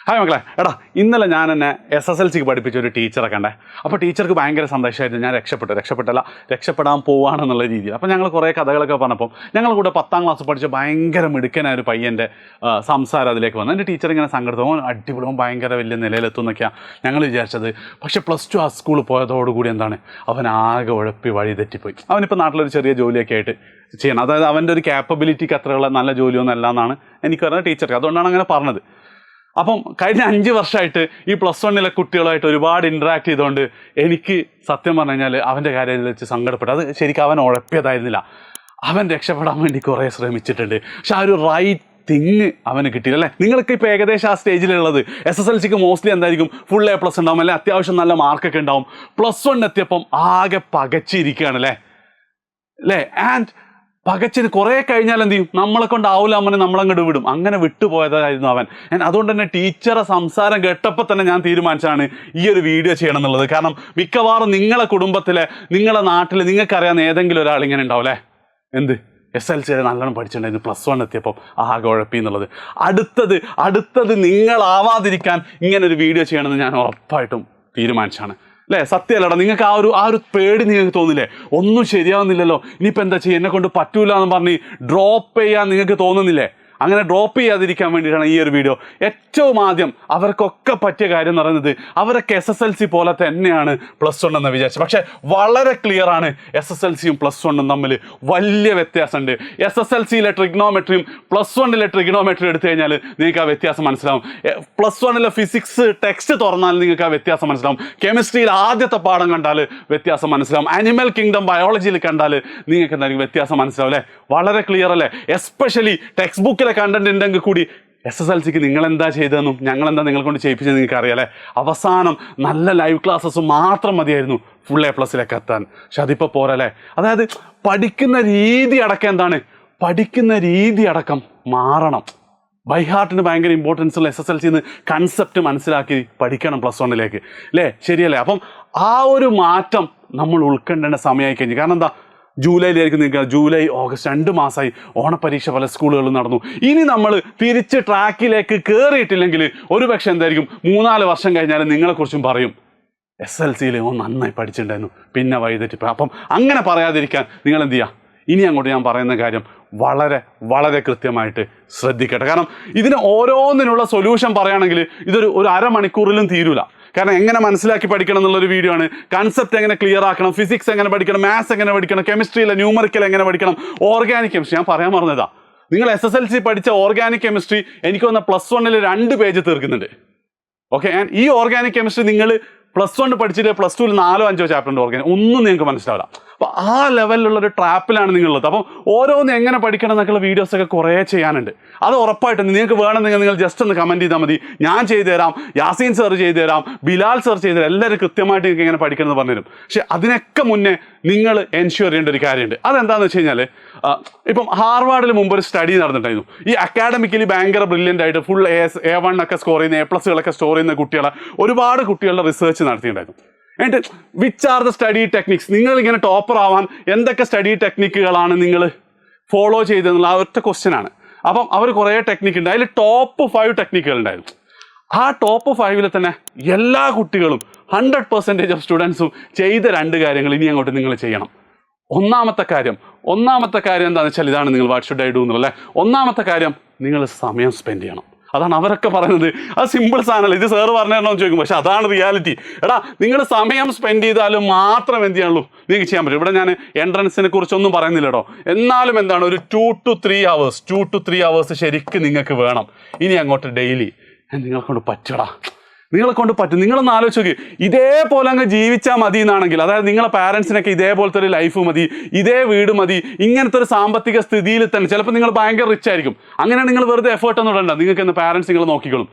Hi മക്കളെ, എടാ ഇന്നലെ ഞാൻ എന്നെ SSLCക്ക് പഠിപ്പിച്ച ഒരു ടീച്ചറെ കണ്ടേ. അപ്പോൾ ടീച്ചർക്ക് ഭയങ്കര സന്തോഷമായിരുന്നു. ഞാൻ രക്ഷപ്പെടാൻ പോവുകയാണെന്നുള്ള രീതിയിൽ. അപ്പോൾ ഞങ്ങൾ കുറേ കഥകളൊക്കെ പറഞ്ഞപ്പോൾ ഞങ്ങൾ കൂടെ 10ാം ക്ലാസ് പഠിച്ച ഭയങ്കര മിടുക്കനായ ഒരു പയ്യൻ്റെ സംസാരം അതിലേക്ക് വന്നു. എൻ്റെ ടീച്ചർ ഇങ്ങനെ സങ്കടത്തോളം അടിപൊളിയും ഭയങ്കര വലിയ നിലയിലെത്തുന്നൊക്കെയാണ് ഞങ്ങൾ വിചാരിച്ചത്. പക്ഷേ +2 ആ സ്കൂളിൽ പോയതോടുകൂടി എന്താണ്, അവൻ ആകെ ഉഴപ്പി വഴി തെറ്റിപ്പോയി. അവനിപ്പോൾ നാട്ടിലൊരു ചെറിയ ജോലിയൊക്കെ ആയിട്ട് ചെയ്യണം. അതായത് അവൻ്റെ ഒരു ക്യാപ്പബിലിറ്റിക്ക് അത്രയുള്ള നല്ല ജോലിയൊന്നും അല്ല എന്നാണ് എനിക്ക് പറഞ്ഞത് ടീച്ചർക്ക്. അതുകൊണ്ടാണ് അങ്ങനെ പറഞ്ഞത്. അപ്പം കഴിഞ്ഞ 5 വർഷമായിട്ട് ഈ +1 കുട്ടികളുമായിട്ട് ഒരുപാട് ഇൻട്രാക്ട് ചെയ്തുകൊണ്ട് എനിക്ക് സത്യം പറഞ്ഞു കഴിഞ്ഞാൽ അവൻ്റെ കാര്യം വെച്ച് സങ്കടപ്പെട്ടു. അത് ശരിക്കും അവൻ ഉഴപ്പിയതായിരുന്നില്ല. അവൻ രക്ഷപ്പെടാൻ വേണ്ടി കുറേ ശ്രമിച്ചിട്ടുണ്ട്. പക്ഷെ ആ ഒരു റൈറ്റ് തിങ് അവന് കിട്ടിയില്ല അല്ലേ? നിങ്ങൾക്ക് ഇപ്പോൾ ഏകദേശം ആ സ്റ്റേജിലുള്ളത്. SSLCക്ക് മോസ്റ്റ്ലി എന്തായിരിക്കും, ഫുൾ A+ ഉണ്ടാവും, അല്ലെ അത്യാവശ്യം നല്ല മാർക്കൊക്കെ ഉണ്ടാവും. +1 എത്തിയപ്പം ആകെ പകച്ചിരിക്കുകയാണ് അല്ലേ? ആൻഡ് പകച്ചിന് കുറേ കഴിഞ്ഞാൽ എന്ത് ചെയ്യും, നമ്മളെ കൊണ്ടാവില്ല, അവനെ നമ്മളങ്ങോട്ട് വിടും. അങ്ങനെ വിട്ടുപോയതായിരുന്നു അവൻ. അതുകൊണ്ട് തന്നെ ടീച്ചറെ സംസാരം കേട്ടപ്പോൾ തന്നെ ഞാൻ തീരുമാനിച്ചാണ് ഈ ഒരു വീഡിയോ ചെയ്യണം എന്നുള്ളത്. കാരണം മിക്കവാറും നിങ്ങളെ കുടുംബത്തിലെ, നിങ്ങളെ നാട്ടിൽ നിങ്ങൾക്കറിയാവുന്ന ഏതെങ്കിലും ഒരാൾ ഇങ്ങനെ ഉണ്ടാവും അല്ലേ? എന്ത് SSLC നല്ലോണം പഠിച്ചിട്ടുണ്ടായിരുന്നു, +1 എത്തിയപ്പോൾ ആകെ ഉഴപ്പി എന്നുള്ളത്. അടുത്തത് നിങ്ങളാവാതിരിക്കാൻ ഇങ്ങനെ ഒരു വീഡിയോ ചെയ്യണമെന്ന് ഞാൻ ഉറപ്പായിട്ടും തീരുമാനിച്ചാണ് അല്ലേ? സത്യമല്ലടാ? നിങ്ങൾക്ക് ആ ഒരു പേടി നിങ്ങൾക്ക് തോന്നില്ലേ? ഒന്നും ശരിയാവുന്നില്ലല്ലോ, ഇനിയിപ്പോൾ എന്താ ചെയ്യുക, എന്നെ കൊണ്ട് പറ്റൂല എന്ന് പറഞ്ഞ് ഡ്രോപ്പ് ചെയ്യാൻ നിങ്ങൾക്ക് തോന്നുന്നില്ലേ? അങ്ങനെ ഡ്രോപ്പ് ചെയ്യാതിരിക്കാൻ വേണ്ടിയിട്ടാണ് ഈ ഒരു വീഡിയോ. ഏറ്റവും ആദ്യം അവർക്കൊക്കെ പറ്റിയ കാര്യം എന്ന് പറയുന്നത്, അവരൊക്കെ SSLC പോലെ തന്നെയാണ് +1 എന്ന് വിചാരിച്ചത്. പക്ഷേ വളരെ ക്ലിയറാണ്, SSLCയും +1 തമ്മിൽ വലിയ വ്യത്യാസമുണ്ട്. SSLCയിലെ ട്രിഗ്നോമെട്രിയും +1 ട്രിഗ്നോമെട്രി എടുത്തു കഴിഞ്ഞാൽ നിങ്ങൾക്ക് ആ വ്യത്യാസം മനസ്സിലാവും. +1 ഫിസിക്സ് ടെക്സ്റ്റ് തുറന്നാൽ നിങ്ങൾക്ക് ആ വ്യത്യാസം മനസ്സിലാവും. കെമിസ്ട്രിയിൽ ആദ്യത്തെ പാഠം കണ്ടാൽ വ്യത്യാസം മനസ്സിലാവും. ആനിമൽ കിങ്ഡം ബയോളജിയിൽ കണ്ടാൽ നിങ്ങൾക്ക് എന്തായാലും വ്യത്യാസം മനസ്സിലാവും അല്ലേ? വളരെ ക്ലിയർ അല്ലേ? എസ്പെഷ്യലി ടെക്സ്റ്റ് ബുക്കിലെ കണ്ടന്റ് ഉണ്ടെങ്കിൽ കൂടി SSLCക്ക് നിങ്ങളെന്താ ചെയ്തതെന്നും ഞങ്ങളെന്താ നിങ്ങളെ കൊണ്ട് ചെയ്യിപ്പിച്ചത് നിങ്ങൾക്ക് അറിയാലേ? അവസാനം നല്ല ലൈവ് ക്ലാസ്സസ് മാത്രം മതിയായിരുന്നു ഫുൾ A+ എത്താൻ. പക്ഷെ അതിപ്പോൾ പോരല്ലേ? അതായത് പഠിക്കുന്ന രീതി അടക്കം എന്താണ്, പഠിക്കുന്ന രീതി അടക്കം മാറണം. ബൈഹാർട്ടിന് ഭയങ്കര ഇമ്പോർട്ടൻസ് ഉള്ള SSLCന്ന് കൺസെപ്റ്റ് മനസ്സിലാക്കി പഠിക്കണം +1 അല്ലേ? ശരിയല്ലേ? അപ്പം ആ ഒരു മാറ്റം നമ്മൾ ഉൾക്കൊണ്ടേണ്ട സമയമായി കഴിഞ്ഞു. കാരണം എന്താ, ജൂലൈയിലായിരിക്കും നിൽക്കുക. ജൂലൈ, ഓഗസ്റ്റ് 2 മാസമായി. ഓണപരീക്ഷ പല സ്കൂളുകളിൽ നടന്നു. ഇനി നമ്മൾ തിരിച്ച് ട്രാക്കിലേക്ക് കയറിയിട്ടില്ലെങ്കിൽ ഒരുപക്ഷെ എന്തായിരിക്കും, 3-4 വർഷം കഴിഞ്ഞാൽ നിങ്ങളെക്കുറിച്ചും പറയും, SSLCയിൽ നന്നായി പഠിച്ചിട്ടുണ്ടായിരുന്നു, പിന്നെ വഴിതെറ്റിപ്പോയി. അപ്പം അങ്ങനെ പറയാതിരിക്കാൻ നിങ്ങൾ എന്ത് ചെയ്യുക, ഇനി അങ്ങോട്ട് ഞാൻ പറയുന്ന കാര്യം വളരെ കൃത്യമായിട്ട് ശ്രദ്ധിക്കട്ടെ. കാരണം ഇതിന് ഓരോന്നിനുള്ള സൊല്യൂഷൻ പറയുകയാണെങ്കിൽ ഒരു അരമണിക്കൂറിലും തീരൂല. കാരണം എങ്ങനെ മനസ്സിലാക്കി പഠിക്കണം എന്നുള്ളൊരു വീഡിയോ ആണ്. കൺസെപ്റ്റ് എങ്ങനെ ക്ലിയർ ആക്കണം, ഫിസിക്സ് എങ്ങനെ പഠിക്കണം, മാത്സ് എങ്ങനെ പഠിക്കണം, കെമിസ്ട്രിയിലെ ന്യൂമറിക്കൽ എങ്ങനെ പഠിക്കണം, ഓർഗാനിക് കെമിസ്ട്രി ഞാൻ പറയാൻ പറഞ്ഞതാ. നിങ്ങൾ SSLC പഠിച്ച ഓർഗാനിക് കെമിസ്ട്രി എനിക്ക് വന്ന +1 2 പേജ് തീർക്കുന്നുണ്ട്. ഓക്കെ, ഈ ഓർഗാനിക് കെമിസ്ട്രി നിങ്ങൾ +1 പഠിച്ചിട്ട് +2 4-5 ചാപ്റ്റർ ഉണ്ട് ഓർഗാനിക്, ഒന്നും നിങ്ങൾക്ക് മനസ്സിലാവില്ല. അപ്പോൾ ആ ലെവലിലുള്ളൊരു ട്രാപ്പിലാണ് നിങ്ങളുള്ളത്. അപ്പം ഓരോന്ന് എങ്ങനെ പഠിക്കണം എന്നൊക്കെയുള്ള വീഡിയോസൊക്കെ കുറേ ചെയ്യാനുണ്ട്. അത് ഉറപ്പായിട്ടും നിങ്ങൾക്ക് വേണമെങ്കിൽ നിങ്ങൾ ജസ്റ്റ് ഒന്ന് കമൻറ്റ് ചെയ്താൽ മതി. ഞാൻ ചെയ്തു തരാം, യാസീൻ സർ ചെയ്തു തരാം, ബിലാൽ സർ ചെയ്തു തരാം. എല്ലാവരും കൃത്യമായിട്ട് നിങ്ങൾക്ക് എങ്ങനെ പഠിക്കണം എന്ന് പറഞ്ഞുതരും. പക്ഷേ അതിനൊക്കെ മുന്നേ നിങ്ങൾ എൻഷുർ ചെയ്യേണ്ട ഒരു കാര്യമുണ്ട്. അതെന്താണെന്ന് വെച്ച് കഴിഞ്ഞാൽ, ഇപ്പം ഹാർവാർഡിൽ മുമ്പ് ഒരു സ്റ്റഡി നടന്നിട്ടുണ്ടായിരുന്നു. ഈ അക്കാഡമിക്കലി ഭയങ്കര ബ്രില്യൻ്റ് ആയിട്ട് ഫുൾ A1 ഒക്കെ സ്കോർ ചെയ്യുന്ന, A+കളൊക്കെ സ്റ്റോർ ചെയ്യുന്ന ഒരുപാട് കുട്ടികളുടെ റിസർച്ച് നടത്തിയിട്ടുണ്ടായിരുന്നു. എന്നിട്ട് which are the study techniques, നിങ്ങളിങ്ങനെ ടോപ്പർ ആവാൻ എന്തൊക്കെ സ്റ്റഡി ടെക്നിക്കുകളാണ് നിങ്ങൾ ഫോളോ ചെയ്തതെന്നുള്ള ആ ഒറ്റ ക്വസ്റ്റ്യനാണ്. അപ്പം അവർ കുറേ ടെക്നിക്ക് ഉണ്ട്. അതിൽ ടോപ്പ് 5 ടെക്നിക്കുകൾ ഉണ്ടായിരുന്നു. ആ ടോപ്പ് 5 തന്നെ എല്ലാ കുട്ടികളും 100% ഓഫ് സ്റ്റുഡൻസും ചെയ്ത 2 കാര്യങ്ങൾ ഇനി അങ്ങോട്ട് നിങ്ങൾ ചെയ്യണം. ഒന്നാമത്തെ കാര്യം എന്താണെന്ന് വെച്ചാൽ ഇതാണ്, നിങ്ങൾ വാട്ട് ഷുഡ് ഐ ഡു എന്നുള്ളത്. ഒന്നാമത്തെ കാര്യം, നിങ്ങൾ സമയം സ്പെൻഡ് ചെയ്യണം. അതാണ് അവരൊക്കെ പറയുന്നത്. അത് സിമ്പിൾ സാധനമല്ല, ഇത് സാറ് പറഞ്ഞു തരണമെന്ന് ചോദിക്കും. പക്ഷെ അതാണ് റിയാലിറ്റി. നിങ്ങൾ സമയം സ്പെൻഡ് ചെയ്താലും മാത്രം എന്ത് ചെയ്യാനുള്ളൂ, നിങ്ങൾക്ക് ചെയ്യാൻ പറ്റും. ഇവിടെ ഞാൻ എൻട്രൻസിനെ കുറിച്ചൊന്നും പറയുന്നില്ല കേട്ടോ. എന്നാലും എന്താണ്, ഒരു 2 to 3 hours ശരിക്കും നിങ്ങൾക്ക് വേണം. ഇനി അങ്ങോട്ട് ഡെയിലി നിങ്ങളെ കൊണ്ട് പറ്റും. നിങ്ങളൊന്ന് ആലോചിച്ച് നോക്കി, ഇതേപോലെ അങ്ങ് ജീവിച്ചാൽ മതി എന്നാണെങ്കിൽ, അതായത് നിങ്ങളെ പാരൻസിനൊക്കെ ഇതേപോലത്തെ ഒരു ലൈഫ് മതി, ഇതേ വീട് മതി, ഇങ്ങനത്തെ ഒരു സാമ്പത്തിക സ്ഥിതിയിൽ തന്നെ ചിലപ്പോൾ നിങ്ങൾ ഭയങ്കര റിച്ച് ആയിരിക്കും. അങ്ങനെ നിങ്ങൾ വെറുതെ എഫേർട്ട് ഒന്നും ഇടണ്ട. നിങ്ങൾക്ക് എന്ന് പാരൻസ് നിങ്ങൾ നോക്കിക്കോളും.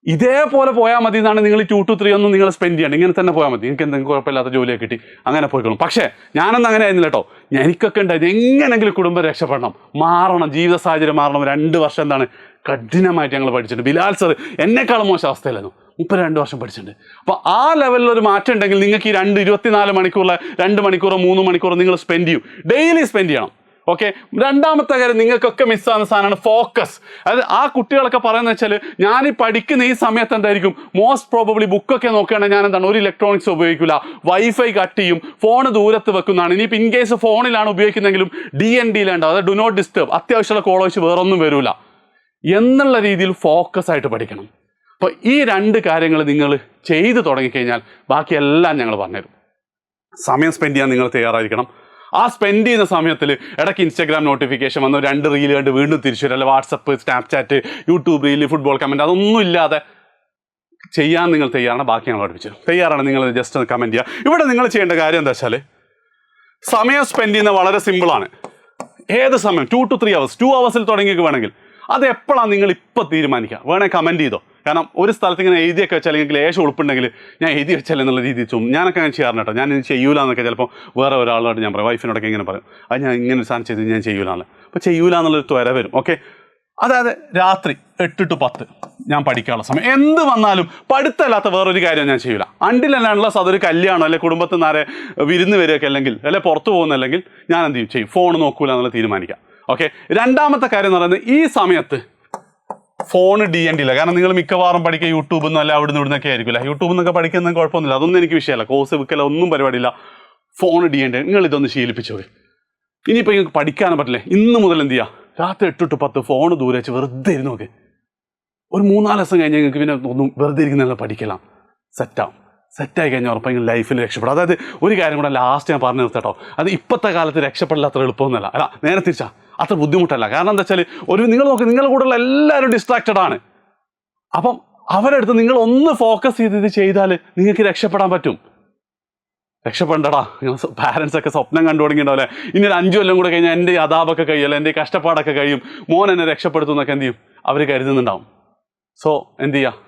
ഇതേപോലെ പോയാൽ മതി എന്നാണ് നിങ്ങൾ 2 to 3 ഒന്നും നിങ്ങൾ സ്പെൻഡ് ചെയ്യണം. ഇങ്ങനെ തന്നെ പോയാൽ മതി, നിങ്ങൾക്ക് എന്തെങ്കിലും കുഴപ്പമില്ലാത്ത ജോലിയൊക്കെ കിട്ടി അങ്ങനെ പോയിക്കോളും. പക്ഷേ ഞാനൊന്നും അങ്ങനെ ആയിരുന്നില്ല കേട്ടോ. എനിക്കൊക്കെ ഉണ്ടായത് എങ്ങനെങ്കിലും കുടുംബം രക്ഷപ്പെടണം, മാറണം, ജീവിത സാഹചര്യം മാറണം. 2 വർഷം എന്താണ് കഠിനമായിട്ട് ഞങ്ങൾ പഠിച്ചിട്ടുണ്ട്. ബിലാൽ സർ എന്നെക്കാളും മോശം അവസ്ഥയിലായിരുന്നു. 32 വർഷം പഠിച്ചിട്ടുണ്ട്. അപ്പോൾ ആ ലെവലിലൊരു മാറ്റം ഉണ്ടെങ്കിൽ നിങ്ങൾക്ക് ഈ 24 മണിക്കൂറിലെ 2 മണിക്കൂറോ 3 മണിക്കൂറോ നിങ്ങൾ സ്പെൻഡ് ചെയ്യും, ഡെയിലി സ്പെൻഡ് ചെയ്യണം. ഓക്കെ. രണ്ടാമത്തെ കാര്യം നിങ്ങൾക്കൊക്കെ മിസ്സാകുന്ന സാധനമാണ് ഫോക്കസ്. അതായത് ആ കുട്ടികളൊക്കെ പറയുന്നത് വെച്ചാൽ ഞാൻ ഈ പഠിക്കുന്ന ഈ സമയത്ത് എന്തായിരിക്കും മോസ്റ്റ് പ്രോബബ്ലി ബുക്കൊക്കെ നോക്കുകയാണെങ്കിൽ ഞാൻ എന്താണ് ഒരു ഇലക്ട്രോണിക്സ് ഉപയോഗിക്കില്ല, വൈഫൈ കട്ട് ചെയ്യും, ഫോൺ ദൂരത്ത് വെക്കുന്നതാണ്. ഇനിയിപ്പോൾ ഇൻ കേസ് ഫോണിലാണ് ഉപയോഗിക്കുന്നതെങ്കിലും DND-ലുണ്ടാവും, അതായത് ഡു നോട്ട് ഡിസ്റ്റർബ്, അത്യാവശ്യമുള്ള കോൾ വെച്ച് വേറൊന്നും വരില്ല എന്നുള്ള രീതിയിൽ ഫോക്കസ് ആയിട്ട് പഠിക്കണം. അപ്പോൾ ഈ 2 കാര്യങ്ങൾ നിങ്ങൾ ചെയ്ത് തുടങ്ങിക്കഴിഞ്ഞാൽ ബാക്കിയെല്ലാം ഞങ്ങൾ പറഞ്ഞുതരും. സമയം സ്പെൻഡ് ചെയ്യാൻ നിങ്ങൾ തയ്യാറായിരിക്കണം. ആ സ്പെൻഡ് ചെയ്യുന്ന സമയത്തിൽ ഇടയ്ക്ക് ഇൻസ്റ്റാഗ്രാം നോട്ടിഫിക്കേഷൻ വന്നു 2 റീൽ കണ്ട് വീണ്ടും തിരിച്ചു വരും, അല്ല WhatsApp, Snapchat, YouTube reel, football comment, അതൊന്നും ഇല്ലാതെ ചെയ്യാൻ നിങ്ങൾ തയ്യാറാണ്. ബാക്കി ഞങ്ങൾ പഠിപ്പിച്ചു തയ്യാറാണ്. നിങ്ങൾ ജസ്റ്റ് ഒന്ന് കമൻറ്റ് ചെയ്യുക. ഇവിടെ നിങ്ങൾ ചെയ്യേണ്ട കാര്യം എന്താ വെച്ചാൽ സമയം സ്പെൻഡ് ചെയ്യുന്നത് വളരെ സിമ്പിളാണ്. ഏത് സമയം 2 to 3 hours, 2 hours തുടങ്ങിയൊക്കെ വേണമെങ്കിൽ അത് എപ്പോഴാണ് നിങ്ങൾ ഇപ്പോൾ തീരുമാനിക്കുക. വേണമെങ്കിൽ കമൻറ്റ് ചെയ്തോ. കാരണം ഒരു സ്ഥലത്ത് ഇങ്ങനെ എഴുതിയൊക്കെ വെച്ചാൽ അല്ലെങ്കിൽ ലേശം ഉൾപ്പുണ്ടെങ്കിൽ ഞാൻ എഴുതി വെച്ചാൽ എന്നുള്ള രീതിയിൽ ഞാനൊക്കെ അങ്ങനെ ചെയ്യാറുണ്ട് കേട്ടോ. ഞാൻ ഇത് ചെയ്യൂല എന്നൊക്കെ ചിലപ്പോൾ വേറെ ഒരാളോട് ഞാൻ പറയും, വൈഫിനോടൊക്കെ ഇങ്ങനെ പറയും, അത് ഞാൻ ഇങ്ങനെ ഒരു സാധനം ചെയ്ത് ഞാൻ ചെയ്യൂലാന്ന്. അപ്പോൾ ചെയ്യൂല എന്നുള്ളൊരു ത്വര വരും. ഓക്കെ. അതായത് രാത്രി 8 to 10 ഞാൻ പഠിക്കാനുള്ള സമയം. എന്ത് വന്നാലും പഠിത്തമല്ലാത്ത വേറൊരു കാര്യം ഞാൻ ചെയ്യൂല. അണ്ടിലല്ലാണല്ലോ അതൊരു കല്യാണം അല്ലെങ്കിൽ കുടുംബത്തിൽ നിന്ന് ആരെ വിരുന്ന് വരികയൊക്കെ അല്ലെങ്കിൽ പുറത്ത് പോകുന്നല്ലെങ്കിൽ ഞാൻ എന്ത് ചെയ്യും, ഫോൺ നോക്കൂല എന്നുള്ള തീരുമാനിക്കാം. ഓക്കെ. രണ്ടാമത്തെ കാര്യം എന്ന് പറയുന്നത് ഈ സമയത്ത് ഫോൺ DND-ഇല്ല. കാരണം നിങ്ങൾ മിക്കവാറും പഠിക്കുക യൂട്യൂബിൽ നിന്നല്ല അവിടുന്ന് ഇവിടുന്നൊക്കെ ആയിരിക്കില്ല. യൂട്യൂബിൽ നിന്നൊക്കെ പഠിക്കുന്ന കുഴപ്പമൊന്നുമില്ല, അതൊന്നും എനിക്ക് വിഷയമല്ല. കോഴ്സ് വിൽക്കല ഒന്നും പരിപാടിയില്ല. ഫോൺ DND നിങ്ങൾ ഇതൊന്ന് ശീലിപ്പിച്ചോ. ഇനിയിപ്പോൾ നിങ്ങൾക്ക് പഠിക്കാനും പറ്റില്ലേ, ഇന്ന് മുതൽ എന്ത് ചെയ്യുക, രാത്രി 8 to 10 ഫോൺ ദൂരെ വെച്ച് വെറുതെ ഇരുന്ന് നോക്ക്. ഒരു 3-4 ദിവസം കഴിഞ്ഞ് നിങ്ങൾക്ക് പിന്നെ ഒന്നും വെറുതെ ഇരിക്കുന്നതല്ല പഠിக்கலாம். സെറ്റായി കഴിഞ്ഞാൽ ഉറപ്പെങ്കിൽ ലൈഫിൽ രക്ഷപ്പെടും. അതായത് ഒരു കാര്യം കൂടെ ലാസ്റ്റ് ഞാൻ പറഞ്ഞു നിർത്തട്ടോ, അത് ഇപ്പോഴത്തെ കാലത്ത് രക്ഷപ്പെടില്ല അത്ര എളുപ്പമൊന്നുമല്ല. അല്ല, നേരെ തിരിച്ചാ അത്ര ബുദ്ധിമുട്ടല്ല. കാരണം എന്താ വെച്ചാൽ നിങ്ങൾ നോക്ക്, നിങ്ങളുടെ കൂടെയുള്ള എല്ലാവരും ഡിസ്ട്രാക്റ്റഡ് ആണ്. അപ്പം അവരെടുത്ത് നിങ്ങൾ ഒന്ന് ഫോക്കസ് ചെയ്ത് ഇത് ചെയ്താൽ നിങ്ങൾക്ക് രക്ഷപ്പെടാൻ പറ്റും. രക്ഷപ്പെടണ്ടടാ. പാരൻസ് ഒക്കെ സ്വപ്നം കണ്ടു തുടങ്ങിയിട്ടുണ്ടാവില്ലേ, ഇനി ഒരു 5 കൊല്ലം കൂടെ കഴിഞ്ഞാൽ എൻ്റെ അതാപൊക്കെ കഴിയുമല്ലോ, എൻ്റെ കഷ്ടപ്പാടൊക്കെ കഴിയും, മോൻ എന്നെ രക്ഷപ്പെടുത്തും എന്നൊക്കെ എന്ത് ചെയ്യും അവർ കരുതുന്നുണ്ടാവും. സോ എന്ത് ചെയ്യുക,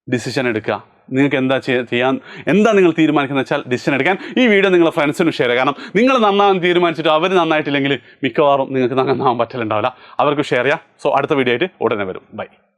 ഡിസിഷൻ എടുക്കുക. നിങ്ങൾക്ക് എന്താ നിങ്ങൾ തീരുമാനിക്കുന്നത് വെച്ചാൽ ഡിസിഷൻ എടുക്കാൻ ഈ വീഡിയോ നിങ്ങളുടെ ഫ്രണ്ട്സിനും ഷെയർ ചെയ്യുക. കാരണം നിങ്ങൾ നന്നാവാൻ തീരുമാനിച്ചിട്ട് അവർ നന്നായിട്ടില്ലെങ്കിൽ മിക്കവാറും നിങ്ങൾക്ക് നന്നാവാൻ പറ്റലുണ്ടാവില്ല. അവർക്ക് ഷെയർ ചെയ്യാം. സോ അടുത്ത വീഡിയോ ആയിട്ട് ഉടനെ വരും. ബൈ.